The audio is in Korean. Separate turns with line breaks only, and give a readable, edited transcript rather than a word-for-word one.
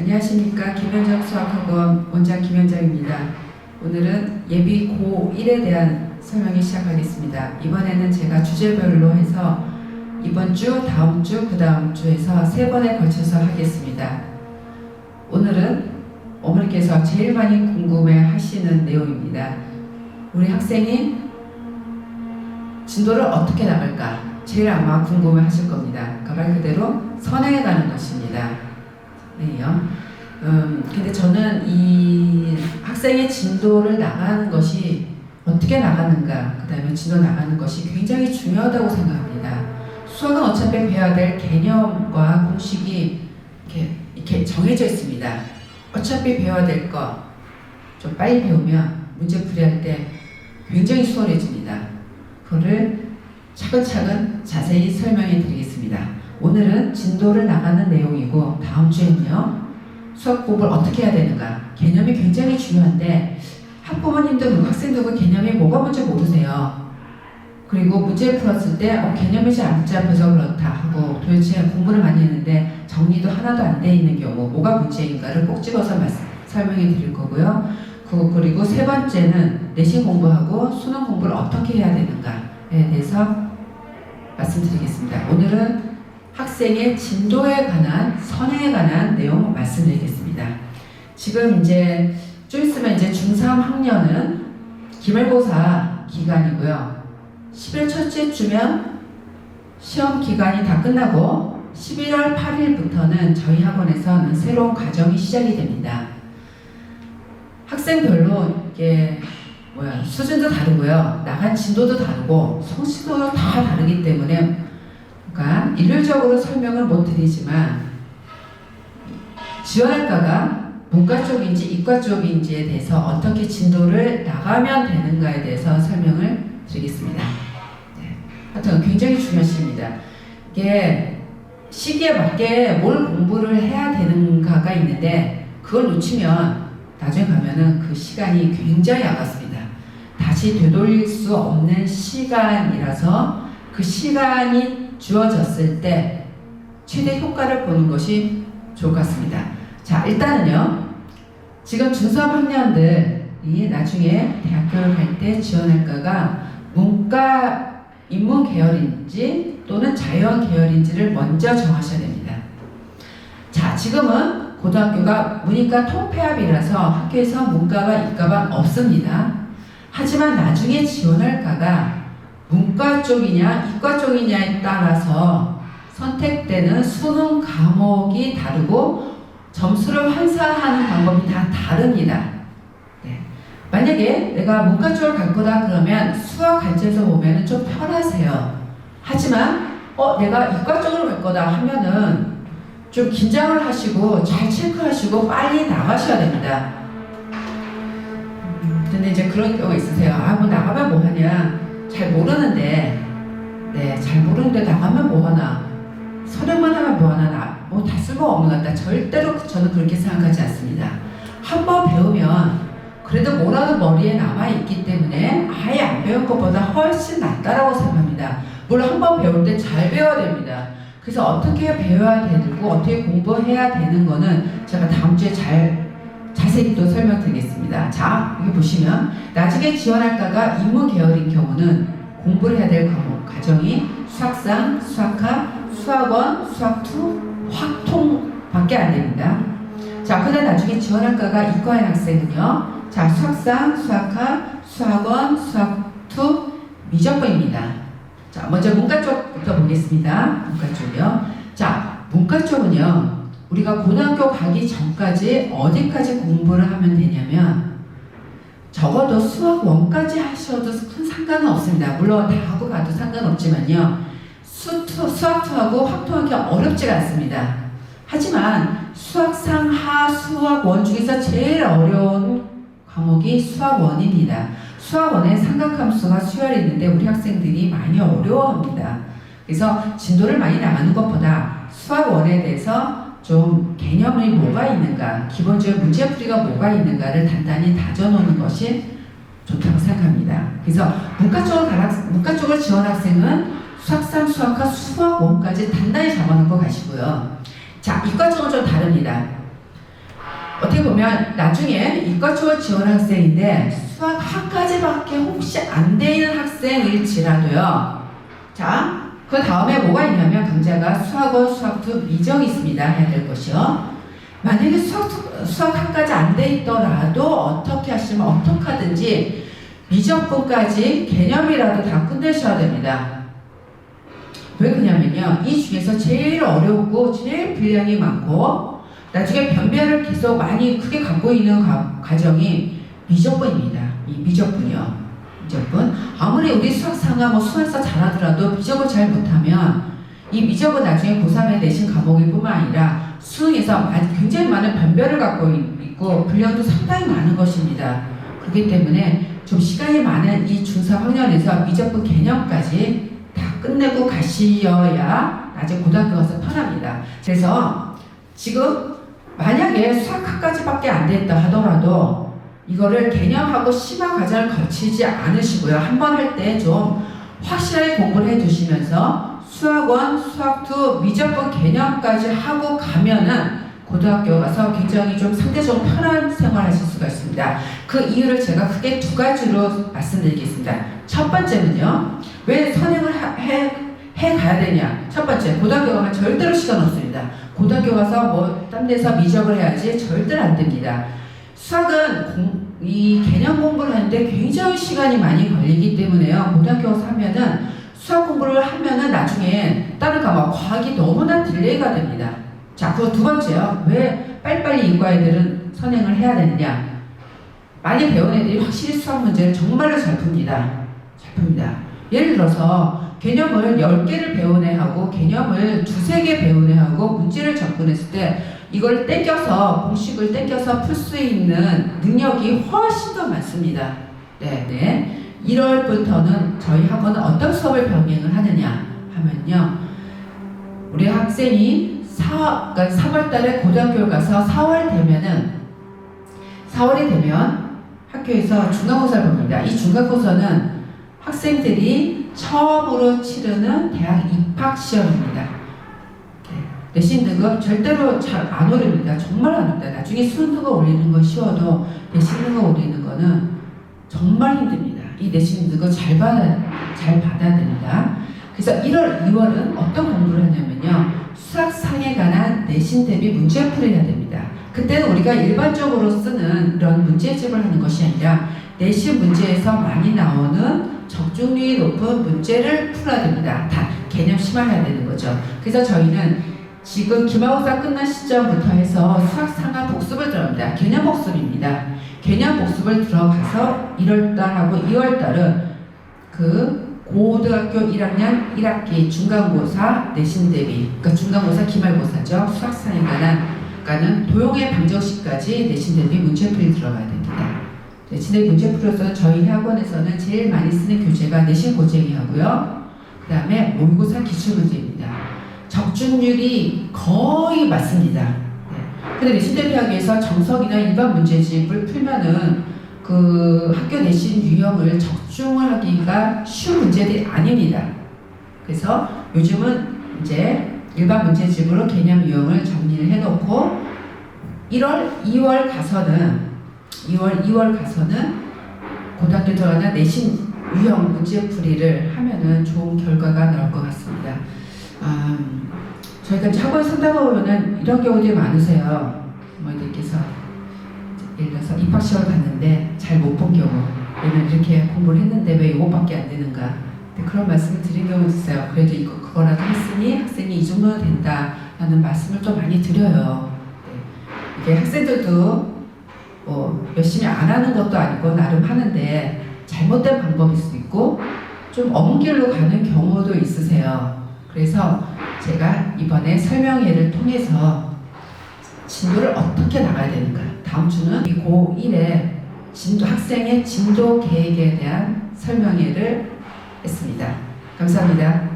안녕하십니까. 김현정 수학학원 원장 김현정입니다. 오늘은 예비 고1에 대한 설명을 시작하겠습니다. 이번에는 제가 주제별로 해서 이번 주, 다음 주, 그 다음 주에서 3번에 걸쳐서 하겠습니다. 오늘은 어머니께서 제일 많이 궁금해 하시는 내용입니다. 우리 학생이 진도를 어떻게 나갈까? 제일 아마 궁금해 하실 겁니다. 말 그대로 선행해 가는 것입니다. 네요. 근데 저는 이 학생의 진도를 나가는 것이 어떻게 나가는가, 그 다음에 진도 나가는 것이 굉장히 중요하다고 생각합니다. 수학은 어차피 배워야 될 개념과 공식이 이렇게 정해져 있습니다. 어차피 배워야 될 거 좀 빨리 배우면 문제 풀이할 때 굉장히 수월해집니다. 그거를 차근차근 자세히 설명해 드리겠습니다. 오늘은 진도를 나가는 내용이고, 다음 주에는요 수학 공부를 어떻게 해야 되는가, 개념이 굉장히 중요한데 학부모님도 그리고 학생도 그 개념이 뭐가 뭔지 모르세요. 그리고 문제를 풀었을 때 개념이 잘 안 잡혀서 그렇다 하고, 도대체 공부를 많이 했는데 정리도 하나도 안 돼 있는 경우 뭐가 문제인가를 꼭 찍어서 설명해 드릴 거고요. 그리고 3번째는 내신 공부하고 수능 공부를 어떻게 해야 되는가에 대해서 말씀드리겠습니다. 오늘은 학생의 진도에 관한, 선행에 관한 내용 말씀드리겠습니다. 지금 이제 좀 있으면 이제 중3 학년은 기말고사 기간이고요. 11월 첫째 주면 시험 기간이 다 끝나고 11월 8일부터는 저희 학원에서는 새로운 과정이 시작이 됩니다. 학생별로 이게 수준도 다르고요. 나간 진도도 다르고 성취도도 다 다르기 때문에 그러니까 일률적으로 설명을 못 드리지만 지원학과가 문과 쪽인지 이과 쪽인지에 대해서 어떻게 진도를 나가면 되는가에 대해서 설명을 드리겠습니다. 네. 하여튼 굉장히 중요한 시기입니다. 이게 시기에 맞게 뭘 공부를 해야 되는가가 있는데 그걸 놓치면 나중에 가면은 그 시간이 굉장히 아깝습니다. 다시 되돌릴 수 없는 시간이라서 그 시간이 주어졌을 때 최대 효과를 보는 것이 좋을 것 같습니다. 자, 일단은요, 지금 중3 학년들이 나중에 대학교를 갈 때 지원할까가 문과 인문 계열인지 또는 자연 계열인지를 먼저 정하셔야 됩니다. 자, 지금은 고등학교가 문이과 통폐합이라서 학교에서 문과와 이과가 없습니다. 하지만 나중에 지원할까가 문과 쪽이냐 이과 쪽이냐에 따라서 선택되는 수능 과목이 다르고 점수를 환산하는 방법이 다 다릅니다. 네. 만약에 내가 문과 쪽을 갈 거다 그러면 수학 관점에서 보면 좀 편하세요. 하지만 내가 이과 쪽으로 갈 거다 하면은 좀 긴장을 하시고 잘 체크하시고 빨리 나가셔야 됩니다. 근데 이제 그런 경우가 있으세요. 뭐 나가면 뭐 하냐, 잘 모르는데, 네, 잘 모르는데 나가면 뭐 하나, 서력만 하면 뭐 하나, 뭐 다 쓸모없는 것 같다. 절대로 저는 그렇게 생각하지 않습니다. 한번 배우면 그래도 뭐라도 머리에 남아있기 때문에 아예 안 배운 것보다 훨씬 낫다라고 생각합니다. 물론 한번 배울 때 잘 배워야 됩니다. 그래서 어떻게 배워야 되고 어떻게 공부해야 되는 거는 제가 다음 주에 자세히 또 설명드리겠습니다. 자, 여기 보시면 나중에 지원학과가 인문 계열인 경우는 공부를 해야 될 과정이 수학상, 수학학, 수학원, 수학2, 확통밖에 안 됩니다. 자, 그다음 나중에 지원학과가 이과인 학생은요, 자, 수학상, 수학학, 수학원, 수학2 미적분입니다. 자, 먼저 문과 쪽부터 보겠습니다. 문과 쪽이요. 자, 문과 쪽은요, 우리가 고등학교 가기 전까지 어디까지 공부를 하면 되냐면 적어도 수학 1까지 하셔도 큰 상관은 없습니다. 물론 다 하고 가도 상관없지만요, 수학2하고 확통하기 어렵지가 않습니다. 하지만 수학상 하 수학 1 중에서 제일 어려운 과목이 수학 1입니다. 수학 1에 삼각함수가 수열이 있는데 우리 학생들이 많이 어려워합니다. 그래서 진도를 많이 나가는 것보다 수학 1에 대해서 좀 개념이 뭐가 있는가, 기본적인 문제풀이가 뭐가 있는가를 단단히 다져놓는 것이 좋다고 생각합니다. 그래서 문과 쪽을 지원 학생은 수학상, 수학학, 수학 1까지 단단히 잡아놓고 가시고요. 자, 이과 쪽은 좀 다릅니다. 어떻게 보면 나중에 이과 쪽을 지원한 학생인데 수학 학까지밖에 혹시 안 되는 학생일지라도요. 자, 그 다음에 뭐가 있냐면 강좌가 수학원, 수학2 미정이 있습니다. 해야 될 것이요. 만약에 수학학까지 안 돼 있더라도 어떻게 하시면 어떻게 하든지 미적분까지 개념이라도 다 끝내셔야 됩니다. 왜 그러냐면요. 이 중에서 제일 어렵고 제일 분량이 많고 나중에 변별을 계속 많이 크게 갖고 있는 과정이 미적분입니다. 이 미적분이요. 미적분. 아무리 우리 수학상하 뭐 수학사 잘하더라도 미적을 잘 못하면 이 미적은 나중에 고3에 내신 과목일 뿐만 아니라 수능에서 굉장히 많은 변별을 갖고 있고 분량도 상당히 많은 것입니다. 그렇기 때문에 좀 시간이 많은 이 중3 학년에서 미적분 개념까지 다 끝내고 가시어야 나중에 고등학교 가서 편합니다. 그래서 지금 만약에 수학학까지밖에 안 됐다 하더라도 이거를 개념하고 심화 과정을 거치지 않으시고요. 한 번 할 때 좀 확실하게 공부를 해두시면서 수학원, 수학2 미적분 개념까지 하고 가면은 고등학교 가서 굉장히 좀 상대적으로 편한 생활을 하실 수가 있습니다. 그 이유를 제가 크게 두 가지로 말씀드리겠습니다. 첫 번째는요. 왜 선행을 해 가야 되냐? 첫 번째, 고등학교 가면 절대로 시간 없습니다. 고등학교 가서 뭐 딴 데서 미적을 해야지 절대로 안 됩니다. 수학은 이 개념 공부를 하는데 굉장히 시간이 많이 걸리기 때문에요. 고등학교 가서 하면은 수학 공부를 하면은 나중에 다른 과목 과학이 너무나 딜레이가 됩니다. 자, 그리고 두 번째요. 왜 빨리빨리 이과 애들은 선행을 해야 되느냐? 많이 배운 애들이 확실히 수학 문제를 정말로 잘 풉니다. 잘 풉니다. 예를 들어서 개념을 10개를 배운 애하고 개념을 2-3개 배운 애하고 문제를 접근했을 때 이걸 땡겨서 공식을 땡겨서 풀 수 있는 능력이 훨씬 더 많습니다. 네. 1월부터는 저희 학원은 어떤 수업을 병행을 하느냐 하면요. 우리 학생이 3월 달에 고등학교를 가서 4월이 되면 학교에서 중간고사를 봅니다. 이 중간고사는 학생들이 처음으로 치르는 대학 입학 시험입니다. 내신 등급 절대로 잘 안 오릅니다. 정말 안 오릅니다. 나중에 수능 등급 올리는 건 쉬워도 내신 등급 올리는 거는 정말 힘듭니다. 이 내신 등급 잘 받아야 됩니다. 그래서 1월, 2월은 어떤 공부를 하냐면요. 수학상에 관한 내신 대비 문제풀이를 해야 됩니다. 그때는 우리가 일반적으로 쓰는 이런 문제집을 하는 것이 아니라 내신 문제에서 많이 나오는 적중률이 높은 문제를 풀어야 됩니다. 다 개념 심화해야 되는 거죠. 그래서 저희는 지금 기말고사 끝난 시점부터 해서 수학상하 복습을 들어갑니다. 개념 복습입니다. 개념 복습을 들어가서 1월달하고 2월달은 그 고등학교 1학년 1학기 중간고사 내신 대비, 그러니까 중간고사 기말고사죠. 수학상에 관한 도용의 방정식까지 내신 대비 문제풀이 들어가야 됩니다. 내신 대비 문제풀이로서 저희 학원에서는 제일 많이 쓰는 교재가 내신 고쟁이 하고요. 그 다음에 모의고사 기출문제입니다. 적중률이 거의 맞습니다. 근데 내신 대비하기 위해서 정석이나 일반 문제집을 풀면은 그 학교 내신 유형을 적중을 하기가 쉬운 문제들이 아닙니다. 그래서 요즘은 이제 일반 문제집으로 개념 유형을 정리를 해놓고 2월 가서는 고등학교 들어가는 내신 유형 문제풀이를 하면은 좋은 결과가 나올 것 같습니다. 저희가 학원 상담해 보면은 이런 경우들이 많으세요. 어머니들께서 예를 들어서 입학시험을 봤는데 잘 못 본 경우, 왜냐면 이렇게 공부를 했는데 왜 이것밖에 안 되는가, 그런 말씀을 드린 경우도 있어요. 그래도 그거라도 했으니 학생이 이 정도는 된다라는 말씀을 또 많이 드려요. 이게 학생들도 뭐 열심히 안 하는 것도 아니고 나름 하는데 잘못된 방법일 수도 있고 좀 엄은 길로 가는 경우도 있으세요. 그래서 제가 이번에 설명회를 통해서 진도를 어떻게 나가야 되는가, 다음 주는 고1의 학생의 진도 계획에 대한 설명회를 했습니다. 감사합니다.